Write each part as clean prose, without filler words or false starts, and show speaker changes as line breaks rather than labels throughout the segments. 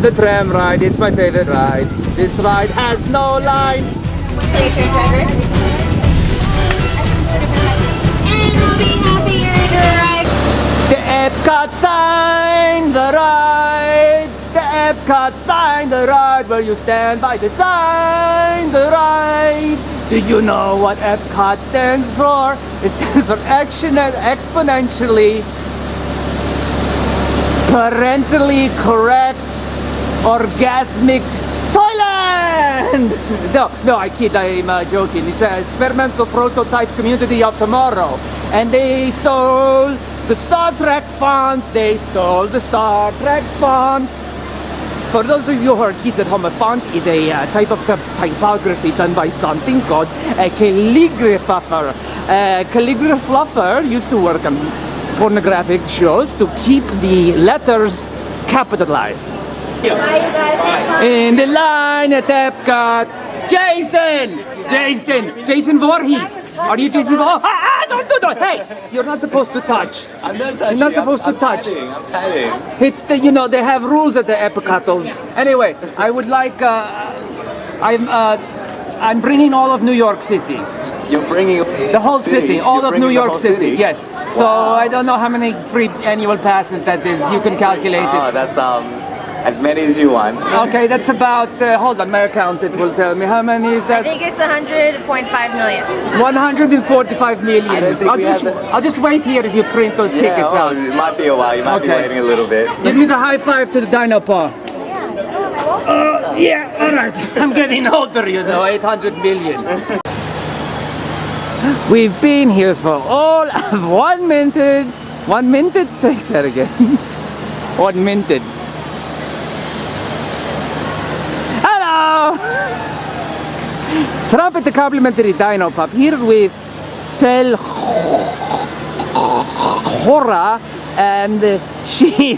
The tram ride, it's my favorite ride. This ride has no line.
Take your driver. And I'll be happier to ride.
The Epcot sign, the ride. The Epcot sign, the ride. Where you stand by the sign, the ride. Do you know what Epcot stands for? It stands for exponentially, parentally correct, orgasmic Thailand! No, I kid, I'm joking. It's a experimental prototype community of tomorrow. And they stole the Star Trek font. They stole the Star Trek font. For those of you who are kids at home, a font is a type of typography done by something called a calligrapher. A calligrapher used to work on pornographic shows to keep the letters capitalized. In the line at Epcot, Jason Voorhees. Are you Jason Voorhees? Don't do that. Hey, you're not supposed to touch.
I'm not touching.
You're not supposed to touch.
I'm petting.
It's the, they have rules at the EPCOTS. Anyway, I would like, I'm bringing all of New York City.
You're bringing
The whole city, all of New York City, yes. So I don't know how many free annual passes that is. You can calculate
Oh,
it.
that's as many as you want.
Okay, that's about, hold on, my accountant will tell me. How many is
I
that?
think it's 100.5 million.
145 million.
I don't think
I'll just wait here as you print those tickets out.
It might be a while. You might be waiting a little bit.
Give me the high five to the Dinopup. Yeah, all right. I'm getting older, 800 million. We've been here for all of 1 minute. 1 minute? Take that again. 1 minute. Hello! Trumpet the complimentary Dinopup here with Pel Hora, and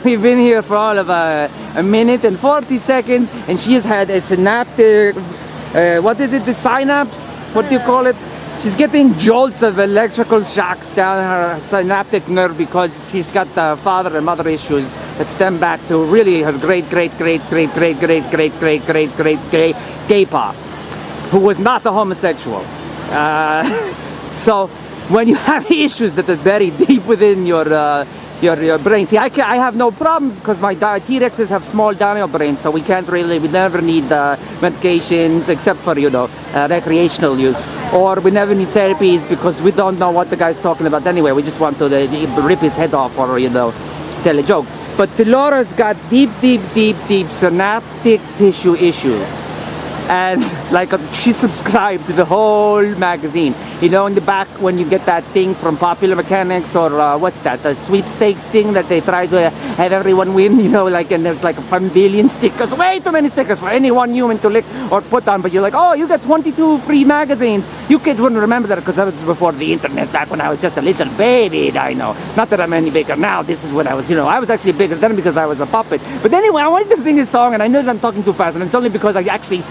we've been here for all of a minute and 40 seconds, and she has had a synaptic, what is it, the synapse? What do you call it? She's getting jolts of electrical shocks down her synaptic nerve because she's got father and mother issues that stem back to really her great gaypa, who was not a homosexual. So when you have issues that are very deep within your brain, see, I have no problems because my T-Rexes have small dino brains, so we never need medications except for recreational use, or we never need therapies because we don't know what the guy's talking about anyway. We just want to rip his head off or tell a joke. But Laura's got deep synaptic tissue issues. And she subscribed to the whole magazine. In the back when you get that thing from Popular Mechanics or what's that, the sweepstakes thing that they try to have everyone win, and there's like 1 billion stickers, way too many stickers for any one human to lick or put on, but you're like, oh, you get 22 free magazines. You kids wouldn't remember that because that was before the internet, back when I was just a little baby, Dino. Not that I'm any bigger now, this is when I was, I was actually bigger then because I was a puppet. But anyway, I wanted to sing this song, and I know that I'm talking too fast, and it's only because I actually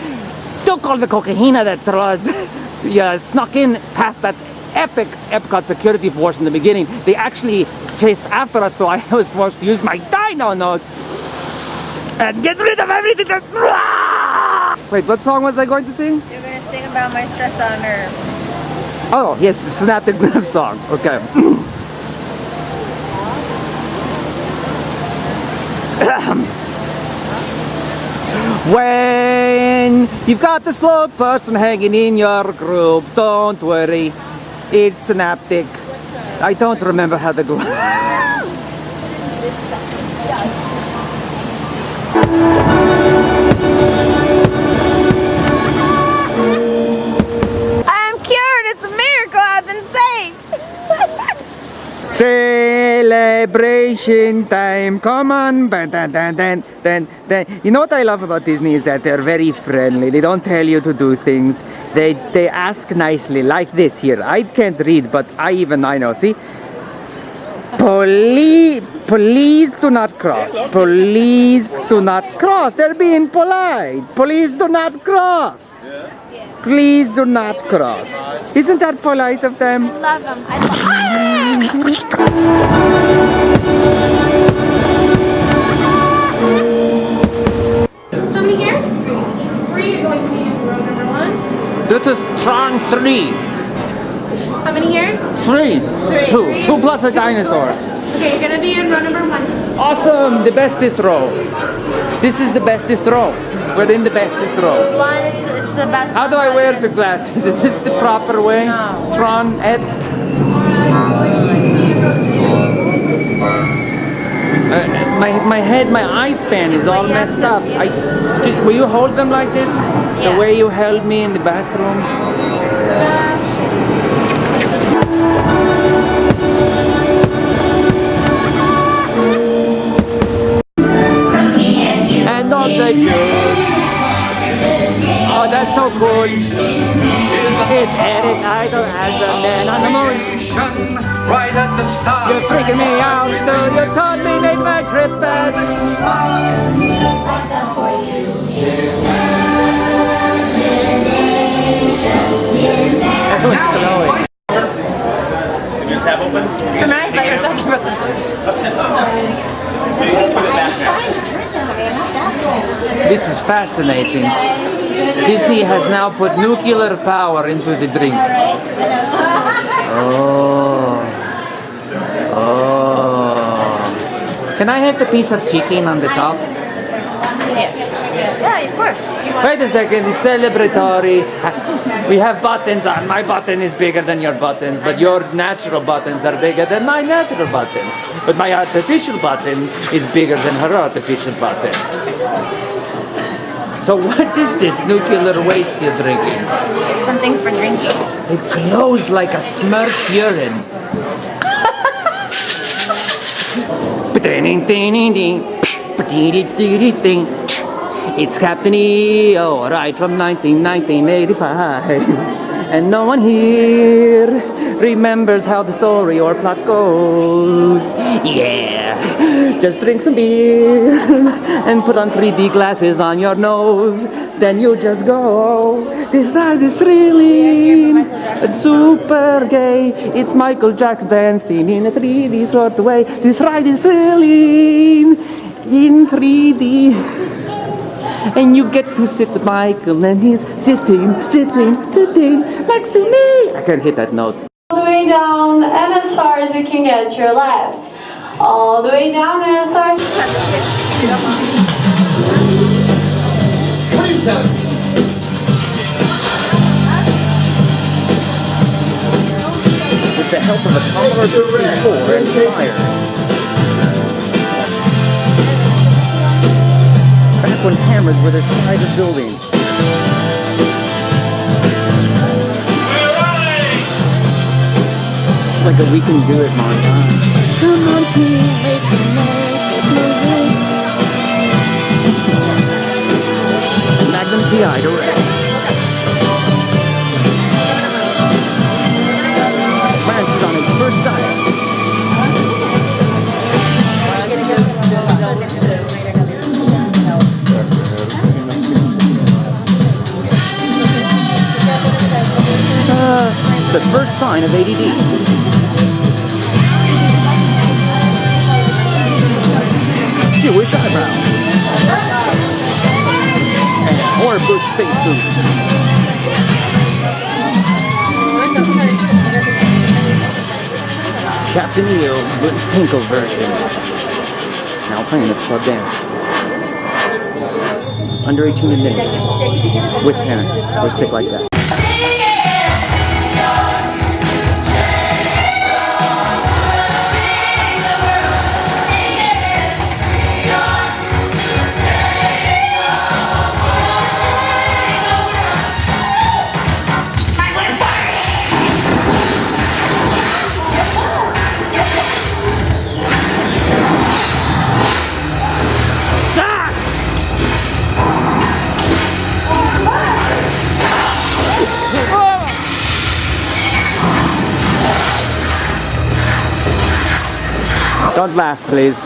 took all the cocaine that was snuck in past that epic Epcot security force in the beginning. They actually chased after us, so I was forced to use my dino nose and get rid of everything that... Wait, what song was I going to sing?
You're going to sing about my stress on nerve.
Oh, yes, the synaptic nerve song. Okay. When you've got the slow person hanging in your group, don't worry, it's synaptic. I don't remember how to go.
I'm cured! It's a miracle! I've been saved!
Celebration time, come on. You know what I love about Disney is that they're very friendly. They don't tell you to do things. They ask nicely, like this here. I can't read, but I know. See? Please do not cross. Please do not cross. They're being polite. Please do not cross. Please do not cross. Isn't that polite of them?
Love them.
This is Tron 3.
How many here?
3.
Three.
2. 2 plus a dinosaur.
Okay, you're gonna be in row number 1.
Awesome! The bestest row. This is the bestest row. We're in the bestest row.
1 is the best.
How do I wear the glasses? Is this the proper way?
No.
Tron, Ed? My head, my eye span is all messed up. Will you hold them like this?
Yeah.
The way you held me in the bathroom? And all the juice. Oh, that's so cool. It's Eric Idle as a man on the moon.
Right at the start.
You're freaking me out, dude. You totally made my trip bad. Everyone's glowing.
For me, I thought you were talking about.
This is fascinating. Disney has now put nuclear power into the drinks. Oh. Can I have the piece of chicken on the top?
Yeah, of course.
Wait a second, it's celebratory. We have buttons on. My button is bigger than your buttons, but your natural buttons are bigger than my natural buttons. But my artificial button is bigger than her artificial button. So what is this nuclear waste you're drinking?
It's something for drinking.
It glows like a smirk's urine. It's Captain EO, right from 1985. And no one here remembers how the story or plot goes. Yeah, just drink some beer and put on 3D glasses on your nose. Then you just go. This ride is thrilling and super gay. It's Michael Jackson dancing in a 3D sort of way. This ride is thrilling in 3D. And you get to sit with Michael and he's sitting next to me. I can't hit that note.
All the way down and as far as you can get to your left. All the way down and as far as...
With the help of a Commodore 64 and fire. Back when cameras were the side of buildings. It's like a We Can Do It montage. Come on, team, make it Magnum PI to rest. Lance is on his first diet. The first sign of ADD. Jewish eyebrows. And more Bush space boots. Captain EO with Pinkle version. Now playing the club dance. Under 18 a minute. With parents. We're sick like that. Don't laugh, please.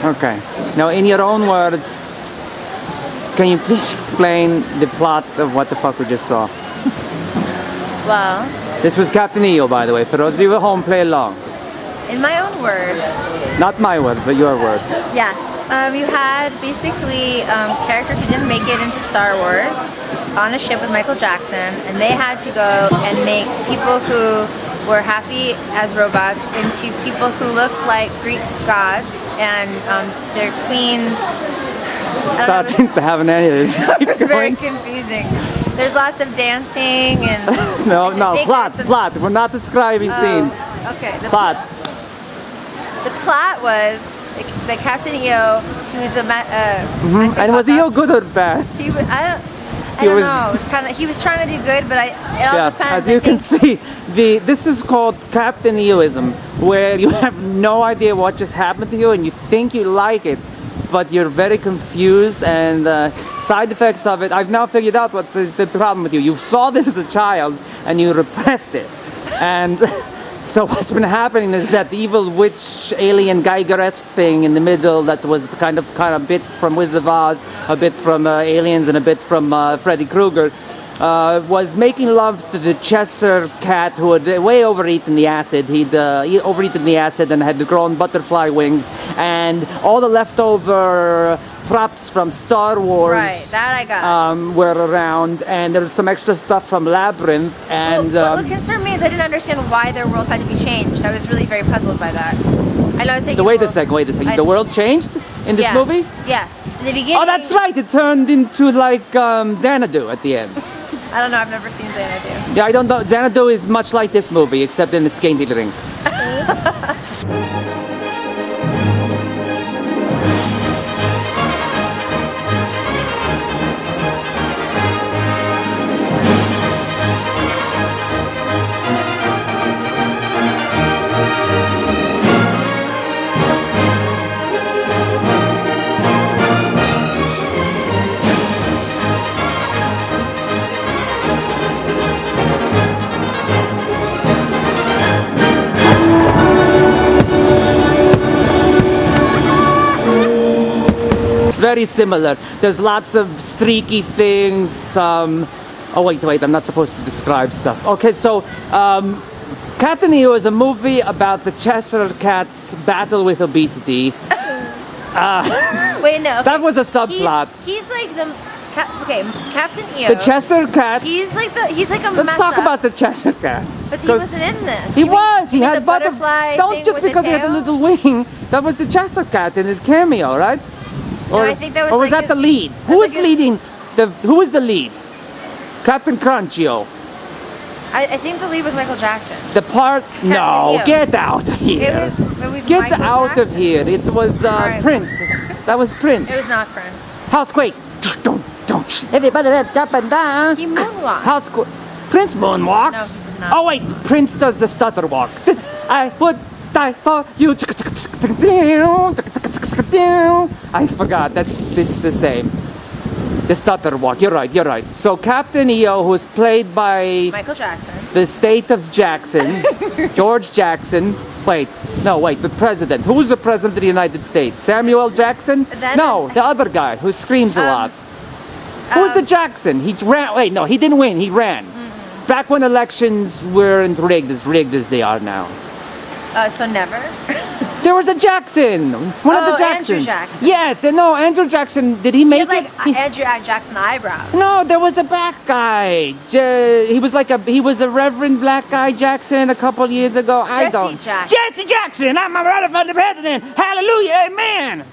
Okay. Now, in your own words, can you please explain the plot of what the fuck we just saw?
Well,
This was Captain EO, by the way. For those of you at home, play along.
In my own words,
Not my words, but your words.
yes. You had basically characters who didn't make it into Star Wars on a ship with Michael Jackson, and they had to go and make people who were happy as robots into people who looked like Greek gods, and their queen.
Starting to have an edit.
It's very confusing. There's lots of dancing and
No,
I think
plot,
there's some-
plot. We're not describing scenes.
Okay.
Plot.
The plot was the Captain EO, who was a
And was he all good or bad?
He was, I
He
don't
was-
know. It was kind of, he was trying to do good, but it all
Yeah,
depends.
as you
I
can
think,
see, this is called Captain EOism, where you have no idea what just happened to you and you think you like it, but you're very confused, and side effects of it, I've now figured out what is the problem with you. You saw this as a child and you repressed it. And so what's been happening is that the evil witch alien Geiger-esque thing in the middle that was kind of a bit from Wizard of Oz, a bit from Aliens, and a bit from Freddy Krueger, was making love to the Chester cat who had way overeaten the acid. He'd overeaten the acid and had grown butterfly wings, and all the leftover props from Star Wars
right, that I got.
were around, and there was some extra stuff from Labyrinth, and
Well, what concerned me is I didn't understand why their world had to be changed. I was really very puzzled by that. I know I was saying.
wait a second. The world changed in this
yes,
movie?
Yes. In the beginning.
Oh, that's right. It turned into like Xanadu at the end.
I don't know. I've never seen Xanadu.
Yeah, I don't know. Xanadu is much like this movie, except in the skinny rings. Very similar. There's lots of streaky things. Oh wait, I'm not supposed to describe stuff. Okay, so Captain EO is a movie about the Cheshire Cat's battle with obesity.
Wait, no. Okay.
That was a subplot.
He's like the. Okay, Captain EO.
The Cheshire Cat.
He's like a
Let's
mess
talk
up,
about the Cheshire Cat.
But he
'Cause
wasn't in this.
He was. He
You mean
had
the butterfly.
Don't
thing
just
with the
because he had a
tail?
little wing. That was the Cheshire Cat in his cameo, right?
No, I think that was
Or was
like
that the
his-
lead?
that's
Who was
like his-
leading? Who was the lead? Captain Crunchio.
I think the lead was Michael Jackson.
The part. No,
EO.
get out of here.
It was
Get
Michael
out of
Jackson.
here. It was
Alright.
Prince. That was Prince.
It was not Prince.
Housequake. Don't. Everybody left up and down.
He moonwalked.
Housequake. Prince moonwalks.
No, he did not.
Oh wait, Prince does the stutter walk. I would die for you. I forgot. It's the same. The stutter walk. You're right. So Captain EO, who's played by
Michael Jackson.
the state of Jackson, George Jackson. The president. Who's the president of the United States? Samuel Jackson?
Then-
No, the other guy who screams a lot. Who's the Jackson? He ran. Wait, no, he didn't win. He ran. Back when elections weren't rigged as they are now.
So never.
There was a Jackson. One of the
Oh, Andrew
Jacksons.
Jackson.
Yes, and no, Andrew Jackson. Did he
He
make
had
it?
like Andrew Jackson eyebrows.
No, there was a black guy. He was a Reverend black guy Jackson a couple years ago. Jesse Jackson. I'm a runner for the president. Hallelujah, amen.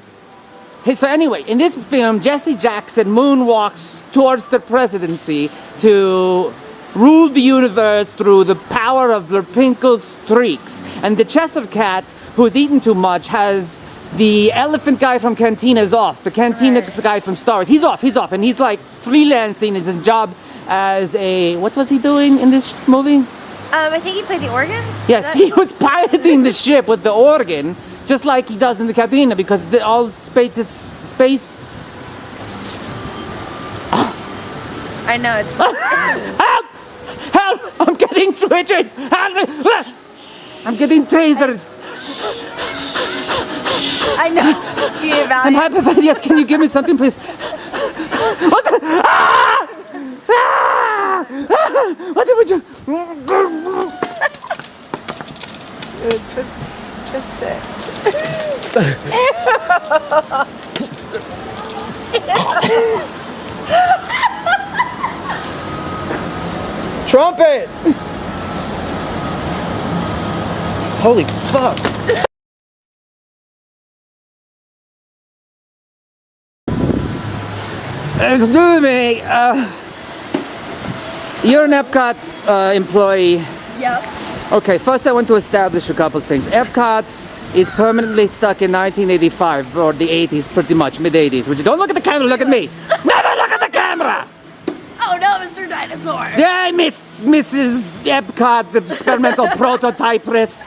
Hey, so anyway, in this film, Jesse Jackson moonwalks towards the presidency to rule the universe through the power of Lerpinkel's streaks. And the Cheshire Cat, who's eaten too much, has the elephant guy from Cantina's off. The Cantina guy from Star Wars. He's off. And he's like freelancing as his job as a... What was he doing in this movie?
I think he played the organ.
Yes, he was piloting the ship with the organ, just like he does in the Cantina, because all space...
I know it's.
Help! Help! I'm getting twitches! Help me! I'm getting tasers!
I know. Do you
I'm
evaluate?
hyperventilating. Yes, can you give me something, please? What the? Ah! Ah! Ah! What did we do?
Just Just sit.
Trumpet! Holy fuck. Excuse me, you're an Epcot employee.
Yep.
Okay, first I want to establish a couple things. Epcot is permanently stuck in 1985 or the 80s, pretty much, mid-80s. Would you don't look at the camera, look at me. Never look at the camera!
Oh no, Mr. Dinosaur!
Yeah, Mrs. Epcot, the experimental prototypist.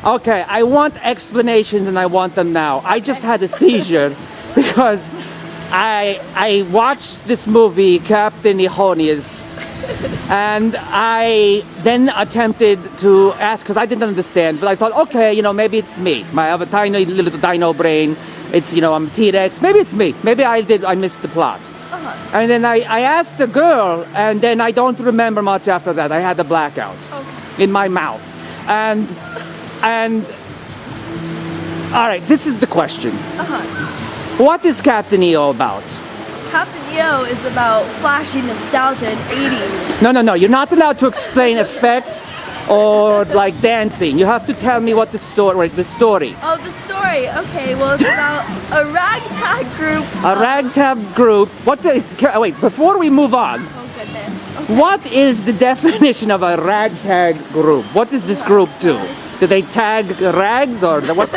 Okay, I want explanations and I want them now. I just had a seizure because I watched this movie, Captain Ihonius, and I then attempted to ask, because I didn't understand, but I thought, okay, maybe it's me. I have a tiny little dino brain. It's, I'm a T-Rex. Maybe it's me. Maybe I missed the plot. And then I asked the girl, and then I don't remember much after that. I had a blackout in my mouth. And all right, this is the question. What is Captain EO about?
Captain EO is about flashy nostalgia in 80s.
No. You're not allowed to explain effects or like dancing. You have to tell me what the story.
Oh, the story. Okay, well, it's about a ragtag group.
A ragtag group. Wait, before we move on.
Oh, goodness. Okay.
What is the definition of a ragtag group? What does this group do? Do they tag rags or what?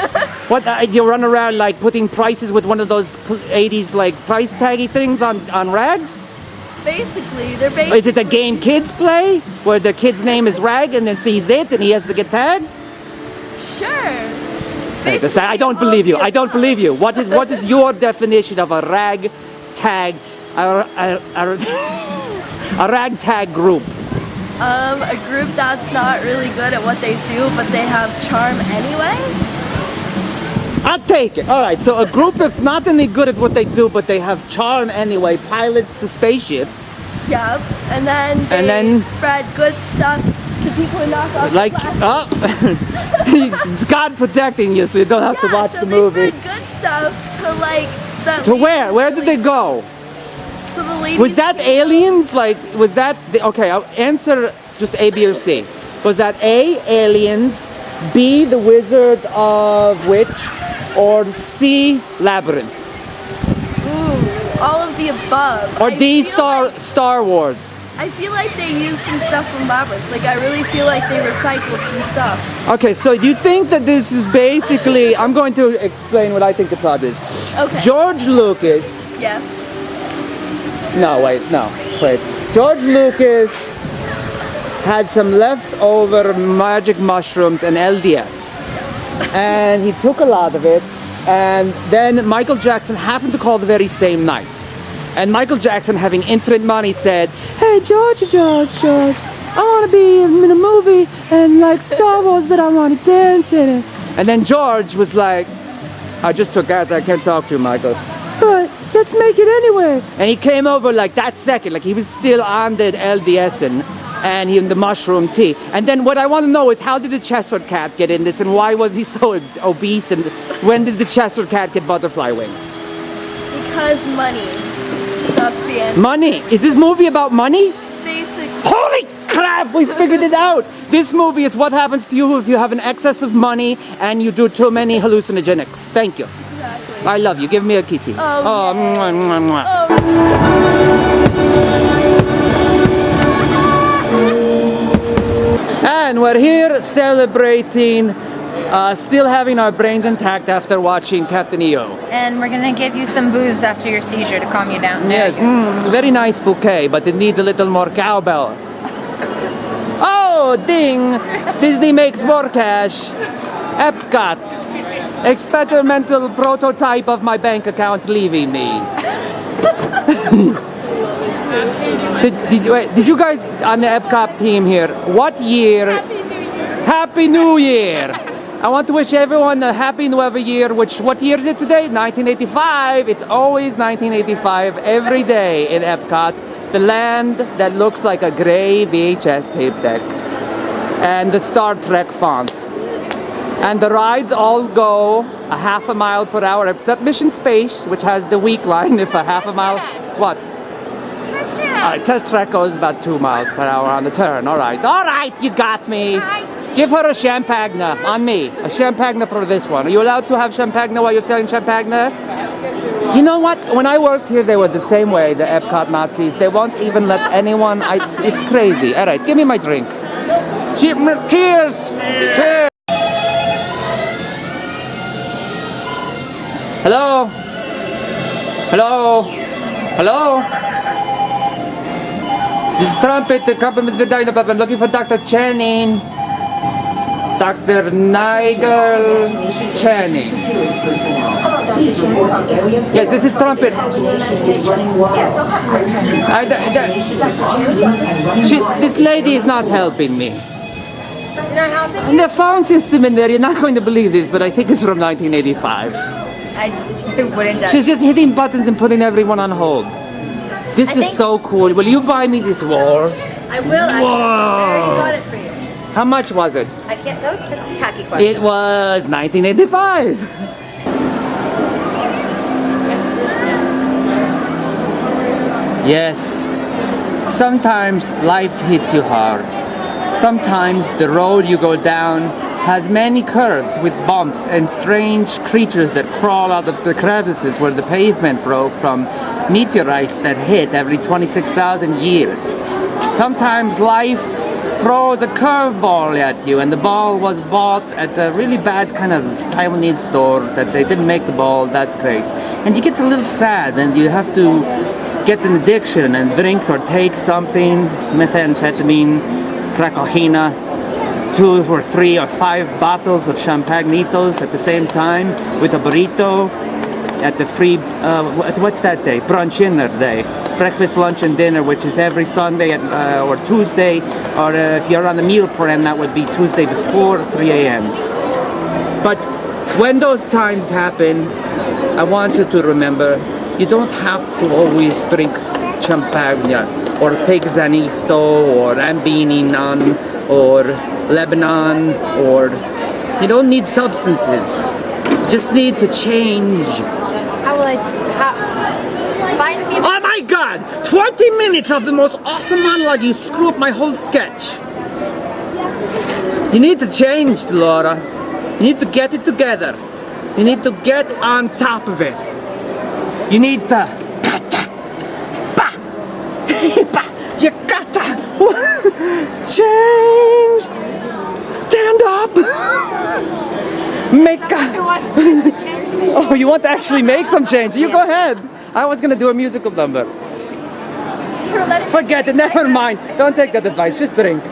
What you run around like putting prices with one of those 80s like price taggy things on rags?
Basically, they're basically...
Is it a game kids play where the kid's name is Rag and then sees it and he has to get tagged?
Sure.
I don't believe you. I don't believe you. What is your definition of a rag tag? A ragtag group?
A group that's not really good at what they do, but they have charm anyway?
I'll take it. All right, so a group that's not any good at what they do, but they have charm anyway, pilots a spaceship.
Yep. And then spread good stuff to people who knock off
Like, it's God protecting you, so you don't have to watch the movie.
They spread good stuff to like the...
To where? Where did they go?
To the ladies.
Was that aliens? Like, was that... Okay, I'll answer just A, B, or C. Was that A, aliens, B, the Wizard of Witch, or C, Labyrinth?
Ooh, all of the above.
Or D, Star Wars?
I feel like they used some stuff from Labyrinth. Like, I really feel like they recycled some stuff.
Okay, so do you think that this is basically... I'm going to explain what I think the plot is.
Okay.
George Lucas...
Yes.
Wait. George Lucas had some leftover magic mushrooms and LDS. And he took a lot of it. And then Michael Jackson happened to call the very same night. And Michael Jackson, having infinite money, said, "Hey, George, I want to be in a movie and like Star Wars, but I want to dance in it." And then George was like, "I just took gas, I can't talk to you, Michael. But let's make it anyway." And he came over like that second, like he was still on the LDS and he in the mushroom tea. And then what I want to know is, how did the Cheshire Cat get in this, and why was he so obese, and when did the Cheshire Cat get butterfly wings?
Because money. That's the answer.
Money? Is this movie about money?
Basically.
Holy crap, we figured it out. This movie is what happens to you if you have an excess of money and you do too many hallucinogenics. Thank you.
Exactly.
I love you. Give me a kitty.
Oh, yeah.
Mwah, mwah, mwah. And we're here celebrating still having our brains intact after watching Captain EO.
And we're gonna give you some booze after your seizure to calm you down.
Yes, very nice bouquet, but it needs a little more cowbell. Oh, ding! Disney makes more cash. Epcot. Experimental prototype of my bank account leaving me. Did you guys on the Epcot team here, what year? Happy New Year! I want to wish everyone a happy new year, what year is it today? 1985. It's always 1985 every day in Epcot. The land that looks like a gray VHS tape deck. And the Star Trek font. And the rides all go a half a mile per hour, except Mission Space, which has the weak line if a half a mile. What? Test track goes about 2 miles per hour on the turn. All right, you got me. Give her a champagne on me. A champagne for this one. Are you allowed to have champagne while you're selling champagne? You know what? When I worked here, they were the same way, the Epcot Nazis. They won't even let anyone. It's crazy. All right, give me my drink. Cheers! Cheers! Hello? Hello? Hello? This is Trumpet Dinopup. I'm looking for Dr. Channing. Dr. Nigel Channing. Yes, this is Trumpet. This lady is not helping me. The phone system in there, you're not going to believe this, but I think it's from 1985.
I wouldn't judge.
She's just hitting buttons and putting everyone on hold. This is so cool. Will you buy me this wall?
I will actually. I already got it for you.
How much was it?
I can't. Oh, this is a tacky question.
It was 1985. Yes. Sometimes life hits you hard. Sometimes the road you go down has many curves with bumps and strange creatures that crawl out of the crevices where the pavement broke from meteorites that hit every 26,000 years. Sometimes life throws a curveball at you, and the ball was bought at a really bad kind of Taiwanese store that they didn't make the ball that great. And you get a little sad, and you have to get an addiction and drink or take something, methamphetamine, crack cocaine, 2 or 3 or 5 bottles of champagnitos at the same time with a burrito at the free, what's that day? Brunch dinner day. Breakfast, lunch, and dinner, which is every Sunday or Tuesday, or if you're on the meal plan, that would be Tuesday before 3 a.m. But when those times happen, I want you to remember, you don't have to always drink champagne or take Xanisto or Ambini Nan or Lebanon, or you don't need substances. You just need to change.
How will I find me?
Oh my God! 20 minutes of the most awesome monologue. You screw up my whole sketch. You need to change, Laura. You need to get it together. You need to get on top of it. You need to. You gotta change. Stand up. Make Oh, you want to actually make some change? You go ahead. I was gonna do a musical number. Forget it. Never mind. Don't take that advice. Just drink.